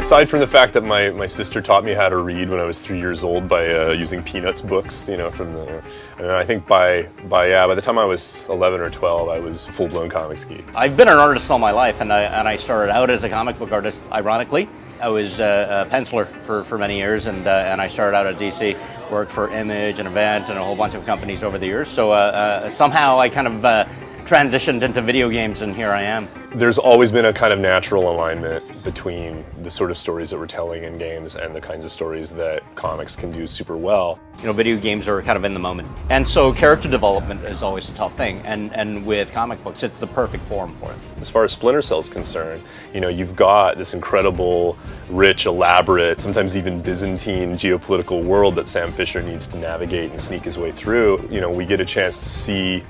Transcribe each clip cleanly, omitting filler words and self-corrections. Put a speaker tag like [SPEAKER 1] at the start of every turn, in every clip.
[SPEAKER 1] Aside from the fact that my sister taught me how to read when I was 3 years old by using Peanuts books, you know, from the, and I think by the time I was 11 or 12, I was a full-blown comics geek.
[SPEAKER 2] I've been an artist all my life, and I started out as a comic book artist, ironically. I was a penciler for many years, and I started out at DC, worked for Image and Event and a whole bunch of companies over the years. So somehow I kind of transitioned into video games, and here I am.
[SPEAKER 1] There's always been a kind of natural alignment between the sort of stories that we're telling in games and the kinds of stories that comics can do super well.
[SPEAKER 2] You know, video games are kind of in the moment. And so character development is always a tough thing. And with comic books, it's the perfect forum for it.
[SPEAKER 1] As far as Splinter Cell is concerned, you know, you've got this incredible, rich, elaborate, sometimes even Byzantine geopolitical world that Sam Fisher needs to navigate and sneak his way through. You know, we get a chance to see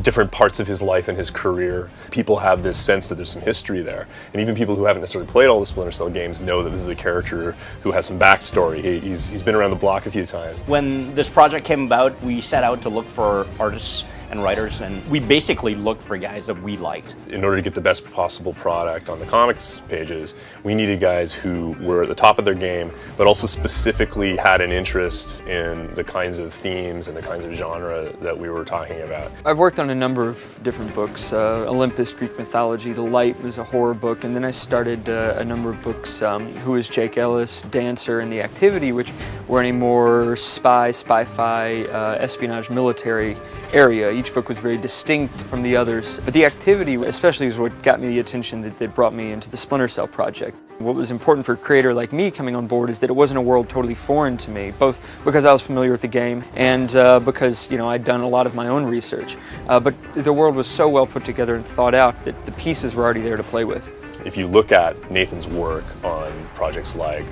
[SPEAKER 1] different parts of his life and his career. People have this sense that there's some history there. And even people who haven't necessarily played all the Splinter Cell games know that this is a character who has some backstory. He's been around the block a few times.
[SPEAKER 2] When this project came about, we set out to look for artists and writers, and we basically looked for guys that we liked.
[SPEAKER 1] In order to get the best possible product on the comics pages, we needed guys who were at the top of their game, but also specifically had an interest in the kinds of themes and the kinds of genre that we were talking about.
[SPEAKER 3] I've worked on a number of different books. Olympus, Greek mythology, The Light was a horror book, and then I started a number of books, Who is Jake Ellis, Dancer, and The Activity, which were in a more spy-fi, espionage, military area. Each book was very distinct from the others, but The Activity especially is what got me the attention that brought me into the Splinter Cell project. What was important for a creator like me coming on board is that it wasn't a world totally foreign to me, both because I was familiar with the game and because, you know, I'd done a lot of my own research. But the world was so well put together and thought out that the pieces were already there to play with.
[SPEAKER 1] If you look at Nathan's work on projects like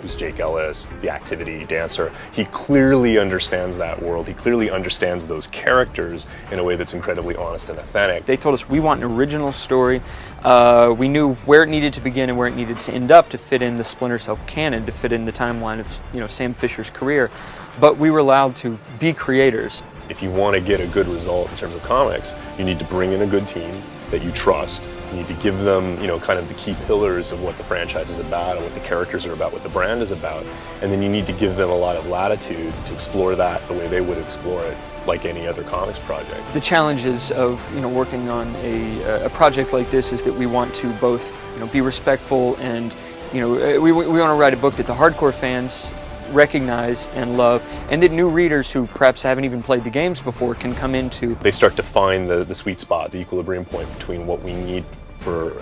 [SPEAKER 1] Who's Jake Ellis, The Activity, Dancer, he clearly understands that world. He clearly understands those characters in a way that's incredibly honest and authentic.
[SPEAKER 3] They told us we want an original story. We knew where it needed to begin and where it needed to end up to fit in the Splinter Cell canon, to fit in the timeline of, you know, Sam Fisher's career. But we were allowed to be creators.
[SPEAKER 1] If you want to get a good result in terms of comics, you need to bring in a good team that you trust. You need to give them, you know, kind of the key pillars of what the franchise is about and what the characters are about, what the brand is about. And then you need to give them a lot of latitude to explore that the way they would explore it, like any other comics project.
[SPEAKER 3] The challenges of, you know, working on a project like this is that we want to both, you know, be respectful and, you know, we want to write a book that the hardcore fans recognize and love, and that new readers who perhaps haven't even played the games before can come into.
[SPEAKER 1] They start to find the sweet spot, the equilibrium point between what we need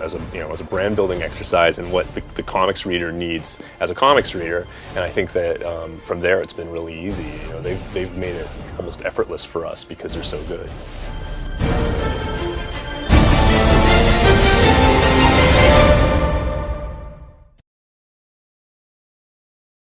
[SPEAKER 1] as a brand building exercise and what the comics reader needs as a comics reader. And I think that from there it's been really easy. You know, they've made it almost effortless for us because they're so good.